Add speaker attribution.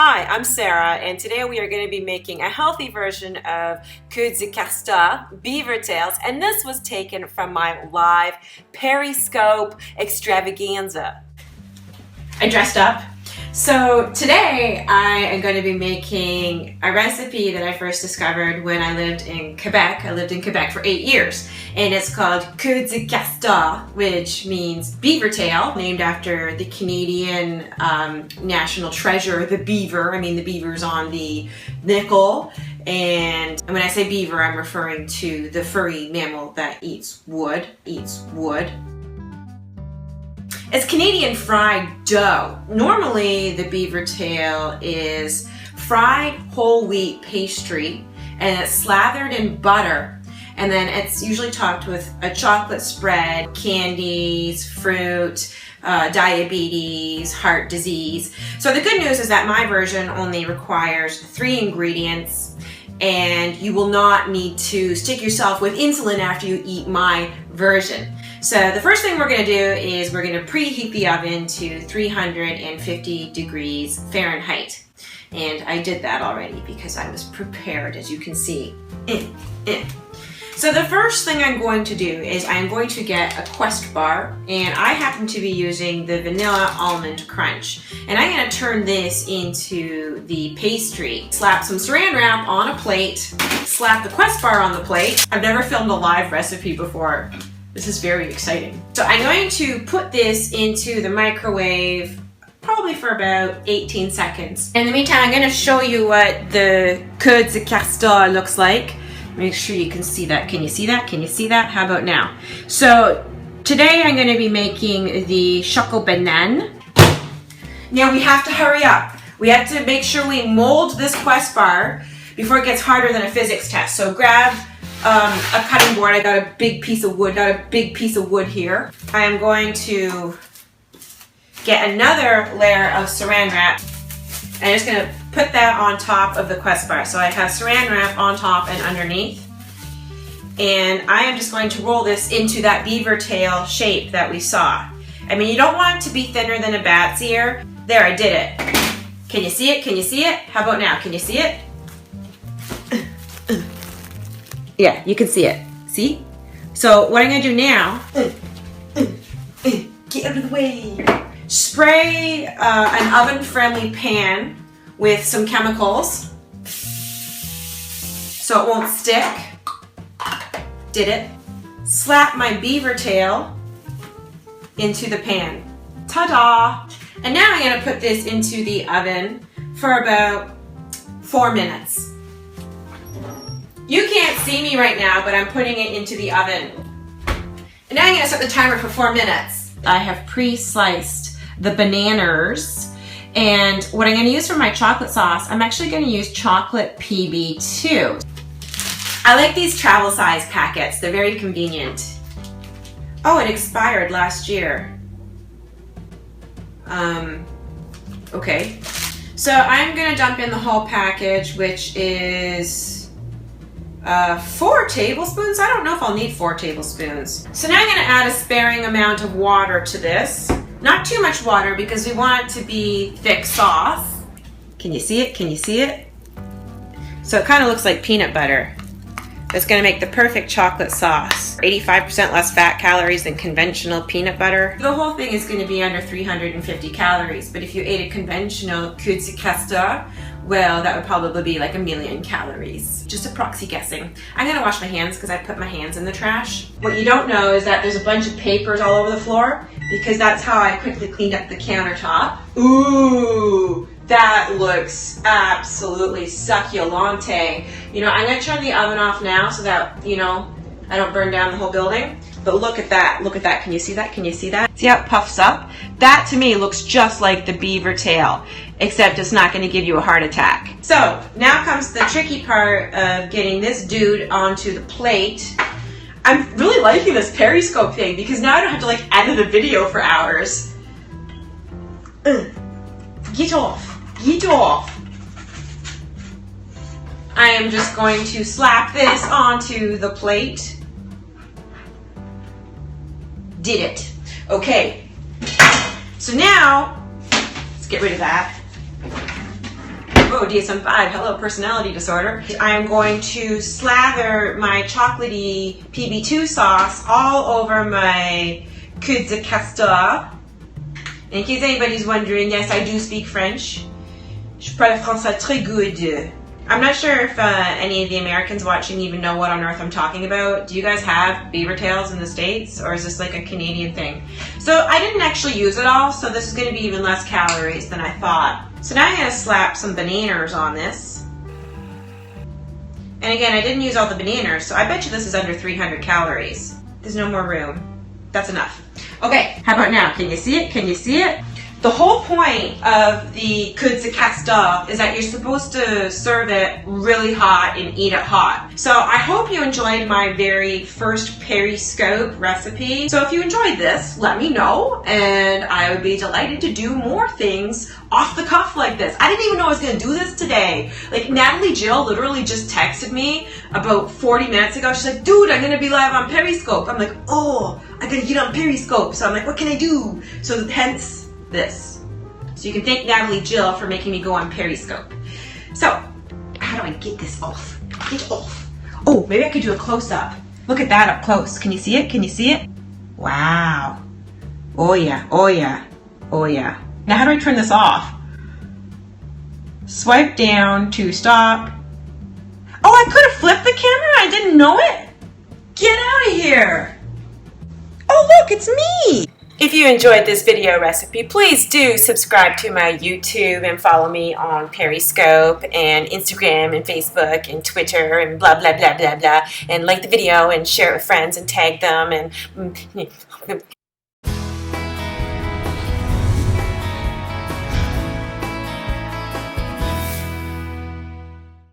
Speaker 1: Hi, I'm Sarah, and today we are going to be making a healthy version of queue de castor, beaver tails, and this was taken from my live Periscope extravaganza. I dressed up. So today I am going to be making a recipe that I first discovered when I lived in Quebec. I lived in Quebec for 8 years, and it's called queue de castor, which means beaver tail, named after the Canadian national treasure, the beaver. I mean, the beaver's on the nickel, and when I say beaver, I'm referring to the furry mammal that eats wood. It's Canadian fried dough. Normally, the beaver tail is fried whole wheat pastry, and it's slathered in butter, and then it's usually topped with a chocolate spread, candies, fruit, diabetes, heart disease. So the good news is that my version only requires 3 ingredients, and you will not need to stick yourself with insulin after you eat my version. So the first thing we're going to do is we're going to preheat the oven to 350 degrees Fahrenheit. And I did that already because I was prepared, as you can see. So the first thing I'm going to do is I'm going to get a Quest bar, and I happen to be using the Vanilla Almond Crunch. And I'm going to turn this into the pastry. Slap some saran wrap on a plate, slap the Quest bar on the plate. I've never filmed a live recipe before. This is very exciting. So I'm going to put this into the microwave probably for about 18 seconds. In the meantime, I'm going to show you what the queue de castor looks like. Make sure you can see that. Can you see that? Can you see that? How about now? So today I'm going to be making the choco banane. Now we have to hurry up. We have to make sure we mold this Quest bar before it gets harder than a physics test. So grab a cutting board. I got a big piece of wood here. I am going to get another layer of saran wrap. I'm just going to put that on top of the Quest bar. So I have saran wrap on top and underneath. And I am just going to roll this into that beaver tail shape that we saw. I mean, you don't want it to be thinner than a bat's ear. There, I did it. Can you see it? Can you see it? How about now? Can you see it? Yeah, you can see it. See? So what I'm going to do now, get out of the way. Spray an oven-friendly pan with some chemicals so it won't stick. Did it. Slap my beaver tail into the pan. Ta-da! And now I'm going to put this into the oven for about 4 minutes. You can't see me right now, but I'm putting it into the oven. And now I'm going to set the timer for 4 minutes. I have pre-sliced the bananas, and what I'm going to use for my chocolate sauce, I'm actually going to use chocolate PB2. I like these travel size packets. They're very convenient. Oh, it expired last year. Okay. So I'm going to dump in the whole package, which is 4 tablespoons. I don't know if I'll need 4 tablespoons. So now I'm going to add a sparing amount of water to this. Not too much water because we want it to be thick sauce. Can you see it? Can you see it? So it kind of looks like peanut butter. It's going to make the perfect chocolate sauce. 85% less fat calories than conventional peanut butter. The whole thing is going to be under 350 calories, but if you ate a conventional queue de castor, well, that would probably be like 1,000,000 calories. Just a proxy guessing. I'm going to wash my hands because I put my hands in the trash. What you don't know is that there's a bunch of papers all over the floor because that's how I quickly cleaned up the countertop. Ooh! That looks absolutely succulente. You know, I'm going to turn the oven off now so that, you know, I don't burn down the whole building. But look at that. Look at that. Can you see that? Can you see that? See how it puffs up? That to me looks just like the beaver tail, except it's not going to give you a heart attack. So now comes the tricky part of getting this dude onto the plate. I'm really liking this Periscope thing because now I don't have to like edit a video for hours. Get off. Get off. I am just going to slap this onto the plate. Did it. Okay. So now, let's get rid of that. Whoa, DSM-5, hello, personality disorder. I'm going to slather my chocolatey PB2 sauce all over my queue de castor. In case anybody's wondering, yes, I do speak French. Je parle français très good. I'm not sure if any of the Americans watching even know what on earth I'm talking about. Do you guys have beaver tails in the States, or is this like a Canadian thing? So I didn't actually use it all, so this is going to be even less calories than I thought. So now I'm going to slap some bananas on this. And again, I didn't use all the bananas, so I bet you this is under 300 calories. There's no more room. That's enough. Okay, how about now? Can you see it? Can you see it? The whole point of the queue de castor is that you're supposed to serve it really hot and eat it hot. So I hope you enjoyed my very first periscope recipe. So if you enjoyed this, let me know, and I would be delighted to do more things off the cuff like this. I didn't even know I was going to do this today. Like, Natalie Jill literally just texted me about 40 minutes ago. She's like, dude, I'm going to be live on Periscope. I'm like, oh, I got to get on Periscope. So I'm like, what can I do? So hence this. So you can thank Natalie Jill for making me go on Periscope. So, how do I get this off? Get it off. Oh, maybe I could do a close-up. Look at that up close. Can you see it? Can you see it? Wow. Oh yeah, oh yeah, oh yeah. Now how do I turn this off? Swipe down to stop. Oh, I could have flipped the camera? I didn't know it? Get out of here. Oh look, it's me. If you enjoyed this video recipe, please do subscribe to my YouTube and follow me on Periscope and Instagram and Facebook and Twitter and blah, blah, blah, blah, blah. And like the video and share it with friends and tag them and